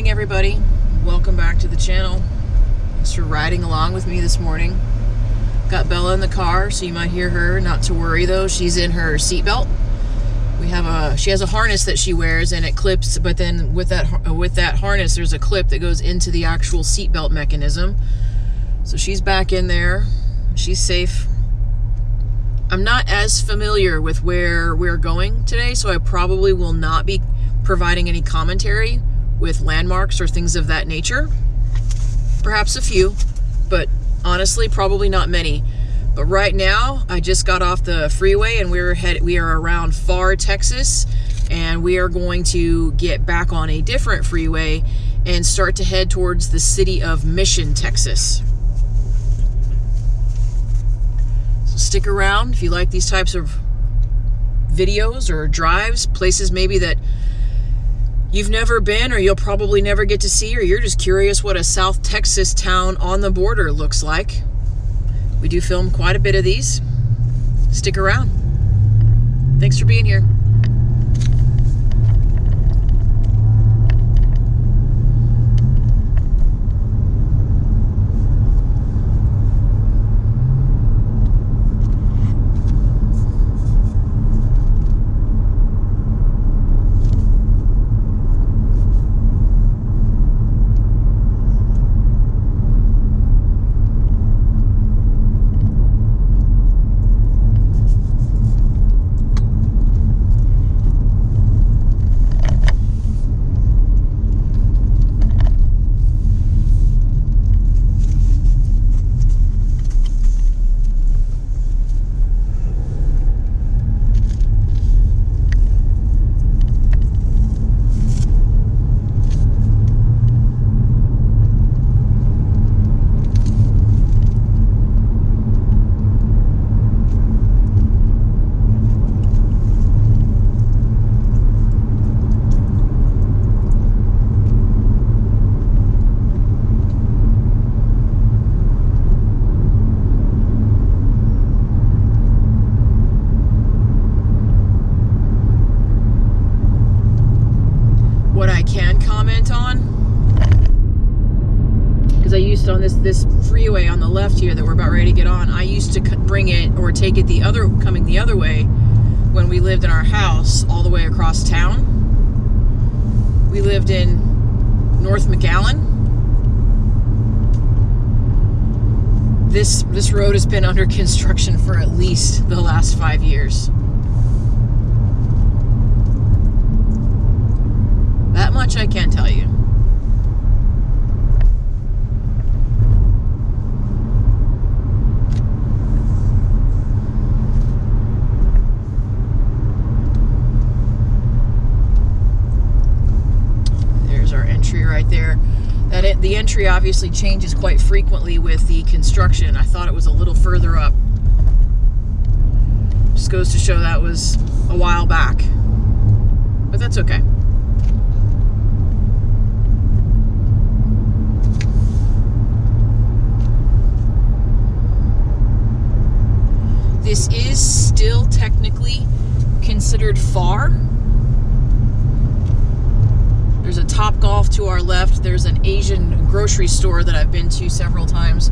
morning, everybody. Welcome back to the channel. Thanks for riding along with me this morning. Got Bella in the car, so you might hear her. Not to worry though, she's in her seatbelt. She has a harness that she wears and it clips, but then with that harness there's a clip that goes into the actual seatbelt mechanism. So she's back in there. She's safe. I'm not as familiar with where we're going today, so I probably will not be providing any commentary with landmarks or things of that nature. Perhaps a few, but honestly probably not many. But right now I just got off the freeway and we are around Pharr, Texas, and we are going to get back on a different freeway and start to head towards the city of Mission, Texas. So stick around if you like these types of videos or drives, places maybe that you've never been or you'll probably never get to see, or you're just curious what a South Texas town on the border looks like. We do film quite a bit of these. Stick around. Thanks for being here. On this freeway on the left here that we're about ready to get on, I used to bring it or take it coming the other way when we lived in our house all the way across town. We lived in North McAllen. This road has been under construction for at least the last 5 years. That much I can tell you. Right there. The entry obviously changes quite frequently with the construction. I thought it was a little further up. Just goes to show that was a while back. But that's okay. This is still technically considered Pharr. There's a Topgolf to our left. There's an Asian grocery store that I've been to several times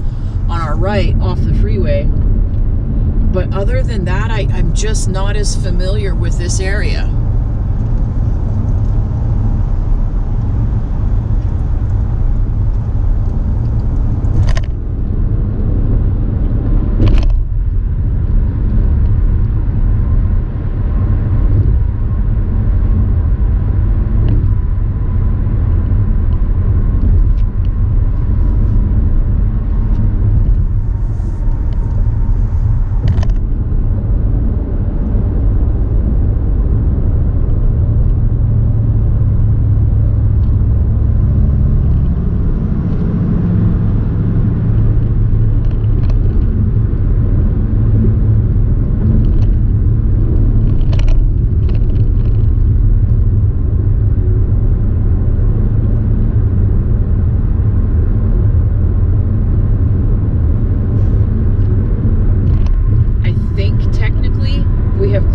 on our right off the freeway. But other than that, I'm just not as familiar with this area.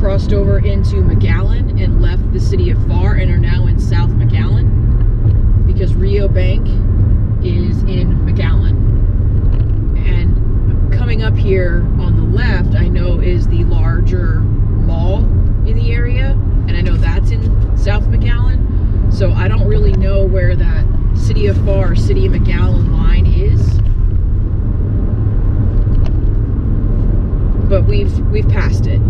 crossed over into McAllen and left the city of Pharr and are now in South McAllen, because Rio Bank is in McAllen. And coming up here on the left, I know is the larger mall in the area, and I know that's in South McAllen. So I don't really know where that City of Pharr, City of McAllen line is. But we've passed it.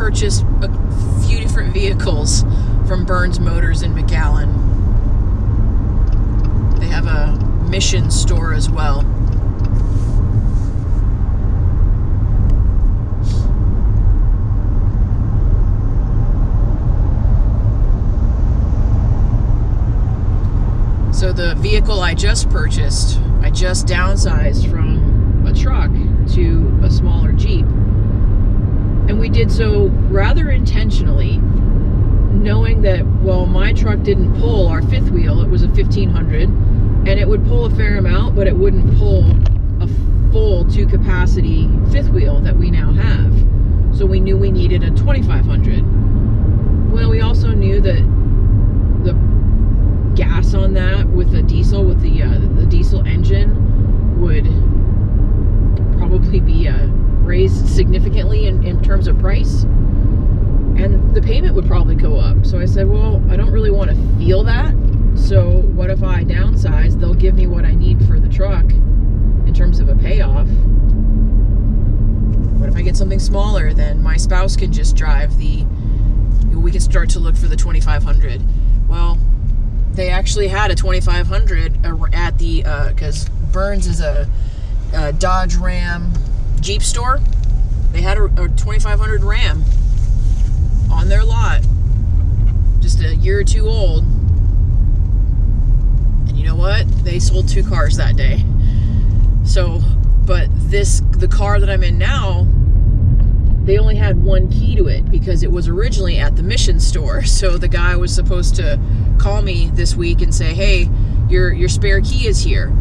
purchased a few different vehicles from Burns Motors in McAllen. They have a Mission store as well. So the vehicle I just purchased, I just downsized from a truck to a smaller Jeep. And we did so rather intentionally, knowing that, well, my truck didn't pull our fifth wheel. It was a 1500, and it would pull a fair amount, but it wouldn't pull a full to-capacity fifth wheel that we now have. So we knew we needed a 2500. Well, we also knew that the gas on that with the diesel, with the diesel engine, would probably be raised significantly in terms of price, and the payment would probably go up. So I said, well, I don't really want to feel that, so what if I downsize? They'll give me what I need for the truck in terms of a payoff. What if I get something smaller? Then my spouse can just drive we can start to look for the 2500. Well, they actually had a 2500 at the because Burns is a Dodge Ram Jeep store. They had a 2500 Ram on their lot, just a year or two old. And you know what? They sold 2 cars that day. So, but the car that I'm in now, they only had 1 key to it because it was originally at the Mission store. So the guy was supposed to call me this week and say, hey, your spare key is here.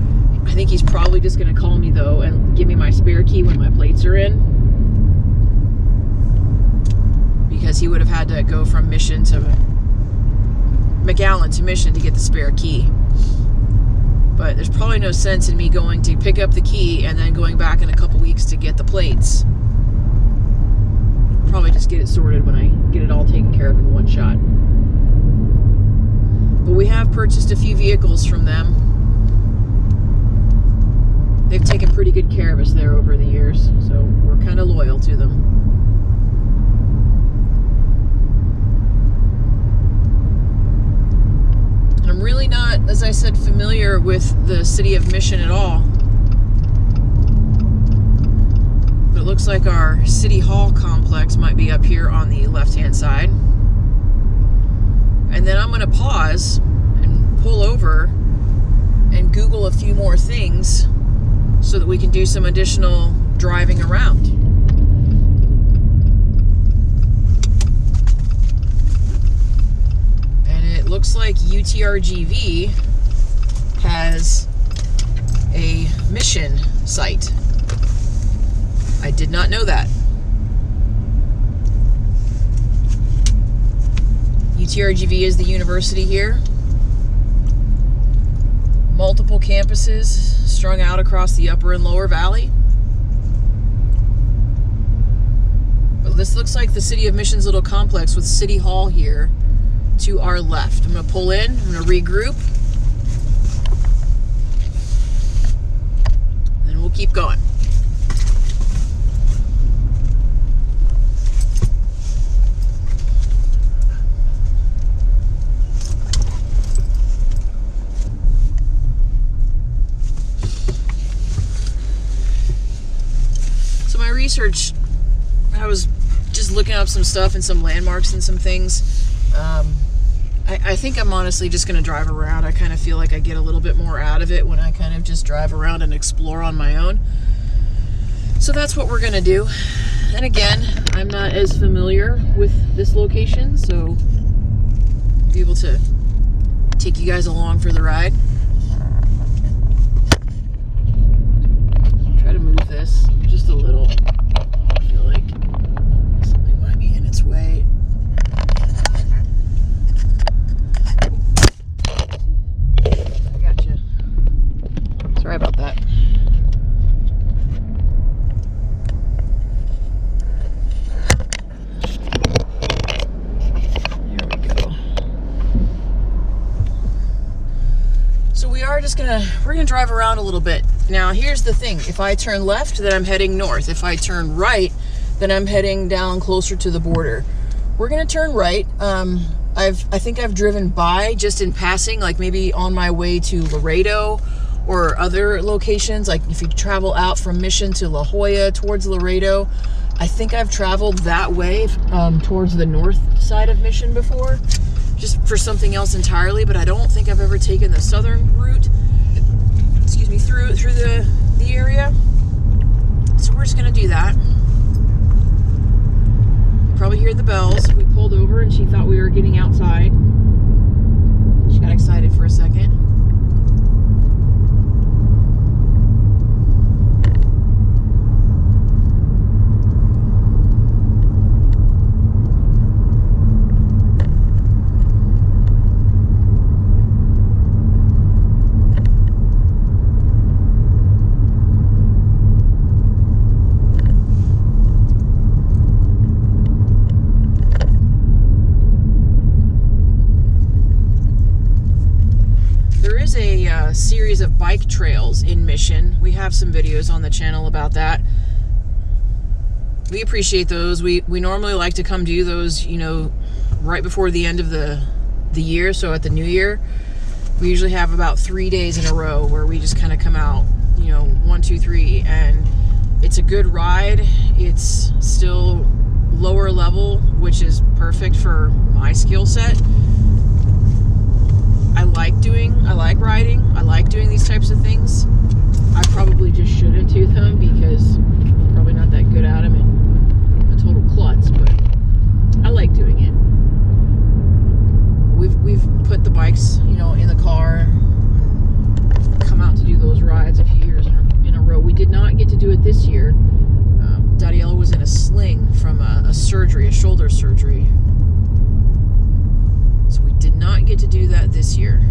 I think he's probably just going to call me, though, and give me my spare key when my plates are in. Because he would have had to go from Mission to McAllen to Mission to get the spare key. But there's probably no sense in me going to pick up the key and then going back in a couple weeks to get the plates. Probably just get it sorted when I get it all taken care of in one shot. But we have purchased a few vehicles from them. They've taken pretty good care of us there over the years, so we're kind of loyal to them. And I'm really not, as I said, familiar with the city of Mission at all. But it looks like our City Hall complex might be up here on the left-hand side. And then I'm going to pause and pull over and Google a few more things so that we can do some additional driving around. And it looks like UTRGV has a Mission site. I did not know that. UTRGV is the university here. Multiple campuses strung out across the upper and lower valley. But this looks like the City of Mission's little complex with City Hall here to our left. I'm going to pull in, I'm going to regroup, and then we'll keep going. Research, I was just looking up some stuff and some landmarks and some things. I think I'm honestly just going to drive around. I kind of feel like I get a little bit more out of it when I kind of just drive around and explore on my own. So that's what we're going to do. And again, I'm not as familiar with this location, so I'll be able to take you guys along for the ride. Try to move this just a little. I feel like something might be in its way. I got you. Sorry about that. There we go. So we're gonna drive around a little bit. Now, here's the thing. If I turn left, then I'm heading north. If I turn right, then I'm heading down closer to the border. We're going to turn right. I think I've driven by just in passing, like maybe on my way to Laredo or other locations. Like if you travel out from Mission to La Jolla towards Laredo, I think I've traveled that way towards the north side of Mission before. just for something else entirely, but I don't think I've ever taken the southern route, excuse me, through the area. So we're just gonna do that. Probably hear the bells. We pulled over and she thought we were getting outside. She got excited for a second. A series of bike trails in Mission. We have some videos on the channel about that. We appreciate those. We normally like to come do those, you know, right before the end of the year, so at the new year. We usually have about 3 days in a row where we just kind of come out, you know, 1, 2, 3, and it's a good ride. It's still lower level, which is perfect for my skill set. I like riding. I like doing these types of things. I probably just shouldn't do them because I'm probably not that good at them and a total klutz, but I like doing it. We've put the bikes, you know, in the car, come out to do those rides a few years in a row. We did not get to do it this year. Dadiela was in a sling from a surgery, a shoulder surgery. So we did not get to do that this year.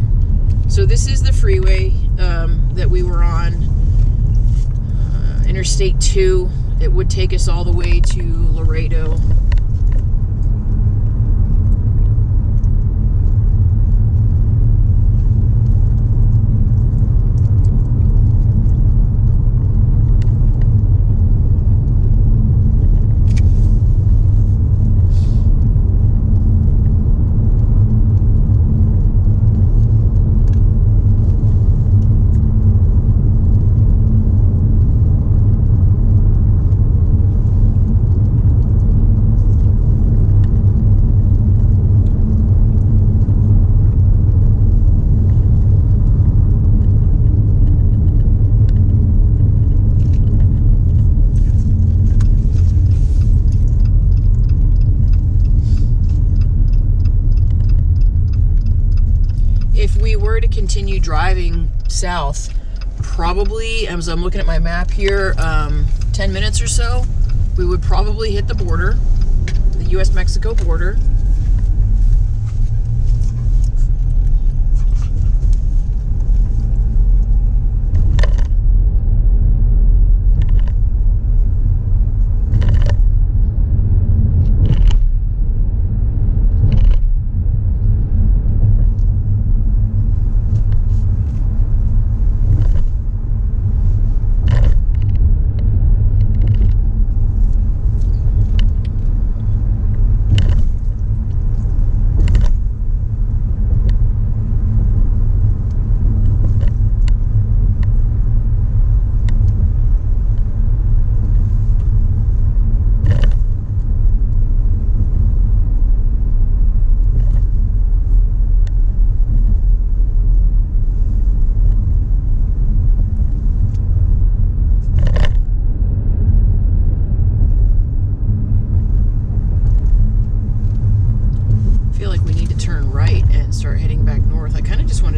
So this is the freeway that we were on, Interstate 2. It would take us all the way to Laredo. To continue driving south, probably, as I'm looking at my map here, 10 minutes or so, we would probably hit the border, the US-Mexico border.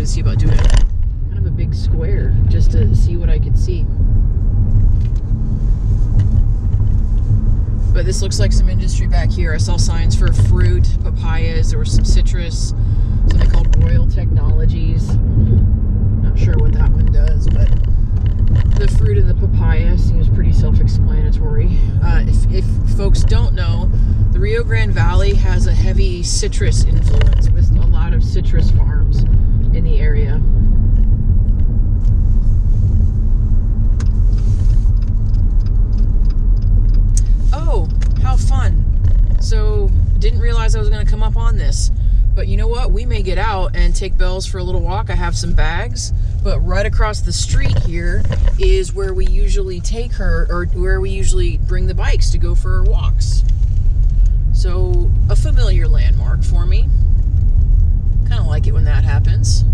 See about doing kind of a big square just to see what I could see. But this looks like some industry back here. I saw signs for fruit, papayas. There was some citrus, something called Royal Technologies. Not sure what that one does, but the fruit and the papaya seems pretty self-explanatory. If folks don't know, the Rio Grande Valley has a heavy citrus influence with a lot of citrus farms in the area. Oh, how fun. So, didn't realize I was going to come up on this. But you know what? We may get out and take Bells for a little walk. I have some bags. But right across the street here is where we usually take her, or where we usually bring the bikes to go for walks. So, a familiar landmark for me. Kind of like it when that happens.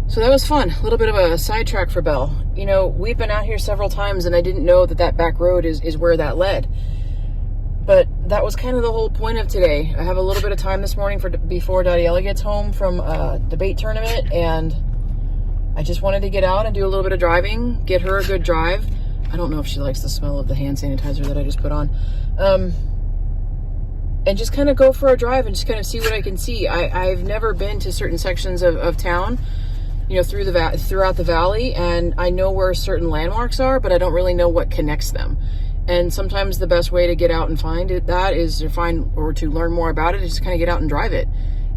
So that was fun. A little bit of a sidetrack for Belle. You know, we've been out here several times and I didn't know that that back road is where that led. But that was kind of the whole point of today. I have a little bit of time this morning before Dadiella gets home from a debate tournament, and I just wanted to get out and do a little bit of driving, get her a good drive. I don't know if she likes the smell of the hand sanitizer that I just put on. And just kind of go for a drive and just kind of see what I can see. I've never been to certain sections of town, you know, throughout the valley, and I know where certain landmarks are, but I don't really know what connects them. And sometimes the best way to get out and find that is to find or to learn more about it is just kind of get out and drive it.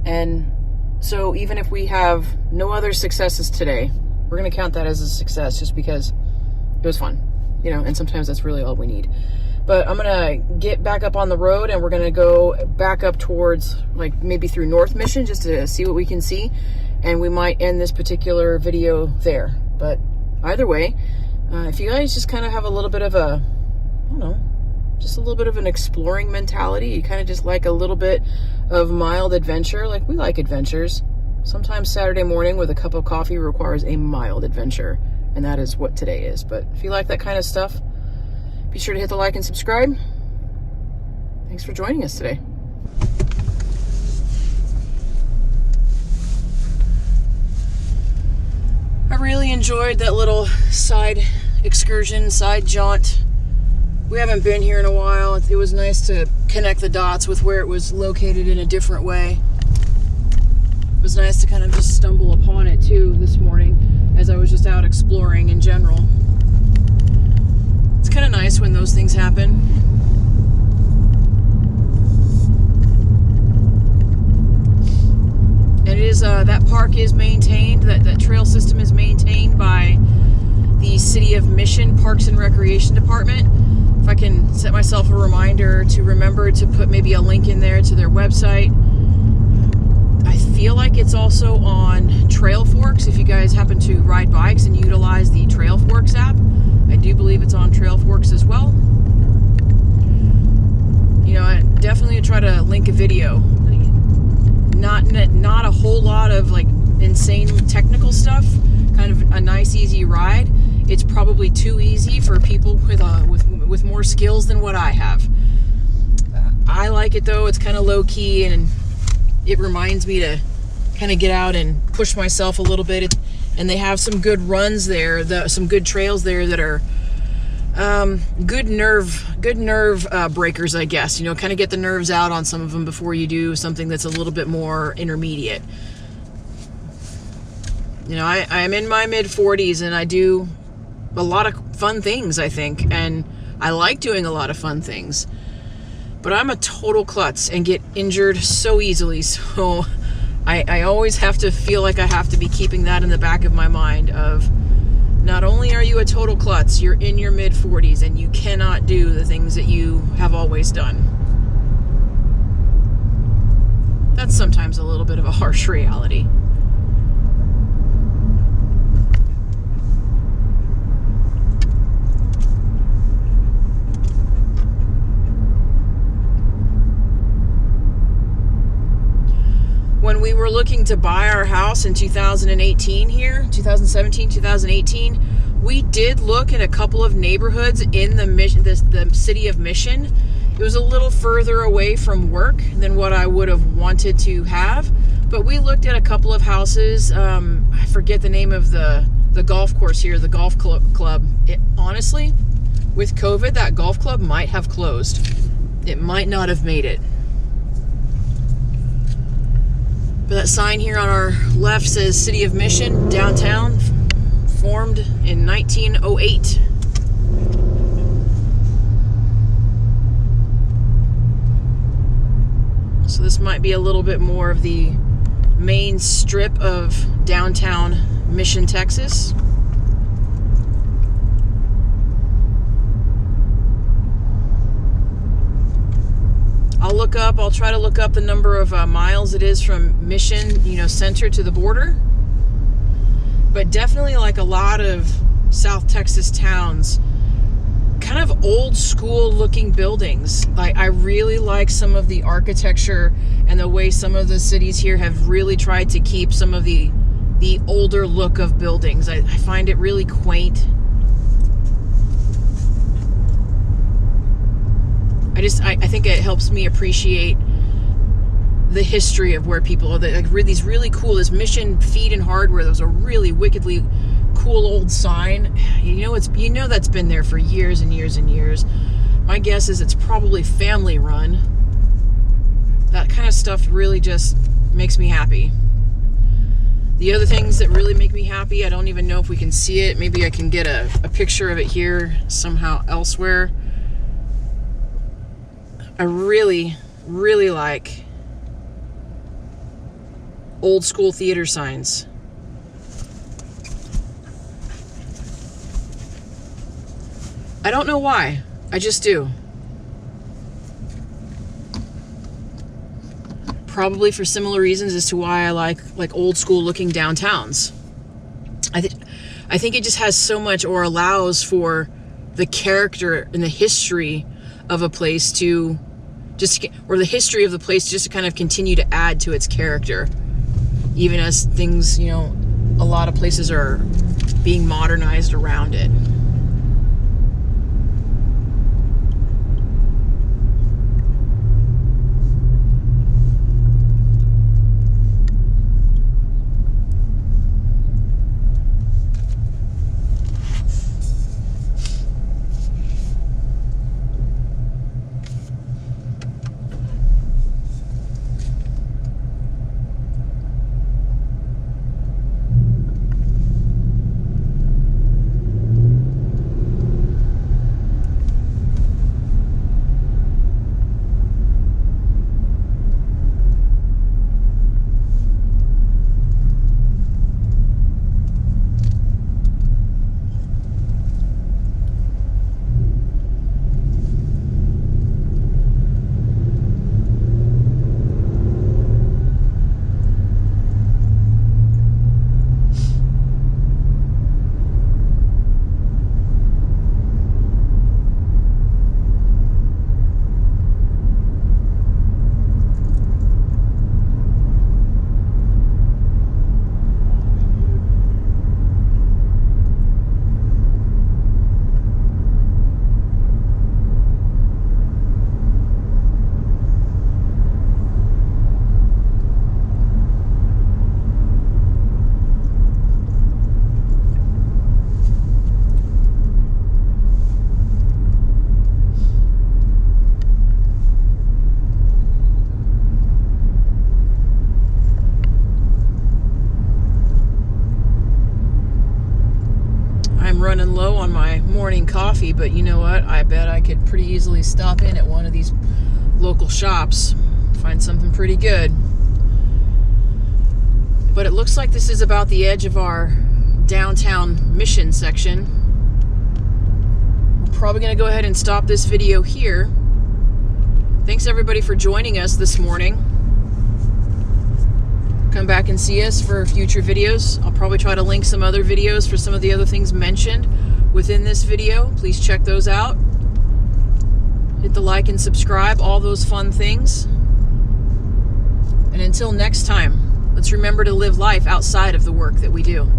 And so even if we have no other successes today, we're going to count that as a success just because it was fun, you know, and sometimes that's really all we need. But I'm going to get back up on the road and we're going to go back up towards like maybe through North Mission just to see what we can see. And we might end this particular video there. But either way, if you guys just kind of have a little bit of a, I don't know, just a little bit of an exploring mentality, you kind of just like a little bit of mild adventure, like we like adventures. Sometimes Saturday morning with a cup of coffee requires a mild adventure, and that is what today is. But if you like that kind of stuff, be sure to hit the like and subscribe. Thanks for joining us today. I really enjoyed that little side excursion, side jaunt. We haven't been here in a while. It was nice to connect the dots with where it was located in a different way. It was nice to kind of just stumble upon it too this morning as I was just out exploring in general. It's kind of nice when those things happen. And it is, that park is maintained, that trail system is maintained by the City of Mission Parks and Recreation Department. If I can set myself a reminder to remember to put maybe a link in there to their website. I feel like it's also on Trail Forks if you guys happen to ride bikes and utilize the Trail Forks app. I do believe it's on Trail Forks as well. You know, I definitely try to link a video. Not a whole lot of like insane technical stuff, kind of a nice easy ride. It's probably too easy for people with more skills than what I have. I like it though. It's kind of low key and it reminds me to kind of get out and push myself a little bit. And they have some good runs there, some good trails there that are good nerve breakers, I guess. You know, kind of get the nerves out on some of them before you do something that's a little bit more intermediate. You know, I'm in my mid-40s and I do a lot of fun things, I think, and I like doing a lot of fun things. But I'm a total klutz and get injured so easily, so I always have to feel like I have to be keeping that in the back of my mind of not only are you a total klutz, you're in your mid-40s and you cannot do the things that you have always done. That's sometimes a little bit of a harsh reality. When we were looking to buy our house in 2018 here, 2017, 2018, we did look in a couple of neighborhoods in the city of Mission, It was a little further away from work than what I would have wanted to have, but we looked at a couple of houses. I forget the name of the golf course here, the golf club. Honestly, with COVID, that golf club might have closed. It might not have made it. But that sign here on our left says City of Mission, downtown, formed in 1908. So this might be a little bit more of the main strip of downtown Mission, Texas. I'll try to look up the number of miles it is from Mission, center to the border. But definitely, like a lot of South Texas towns, kind of old school looking buildings. Like, I really like some of the architecture and the way some of the cities here have really tried to keep some of the older look of buildings. I find it really quaint. I think it helps me appreciate the history of where people are. Like, these really cool, this Mission Feed and Hardware, that was a really wickedly cool old sign. That's been there for years and years and years. My guess is it's probably family run. That kind of stuff really just makes me happy. The other things that really make me happy, I don't even know if we can see it. Maybe I can get a picture of it here somehow elsewhere. I really, really like old school theater signs. I don't know why. I just do. Probably for similar reasons as to why I like old school looking downtowns. I think it just has so much, or allows for the character and the history of a place to or the history of the place just to kind of continue to add to its character. Even as things, a lot of places are being modernized around it. Running low on my morning coffee, but you know what? I bet I could pretty easily stop in at one of these local shops, find something pretty good. But it looks like this is about the edge of our downtown Mission section. We're probably going to go ahead and stop this video here. Thanks everybody for joining us this morning. Come back and see us for future videos. I'll probably try to link some other videos for some of the other things mentioned within this video. Please check those out. Hit the like and subscribe, all those fun things. And until next time, let's remember to live life outside of the work that we do.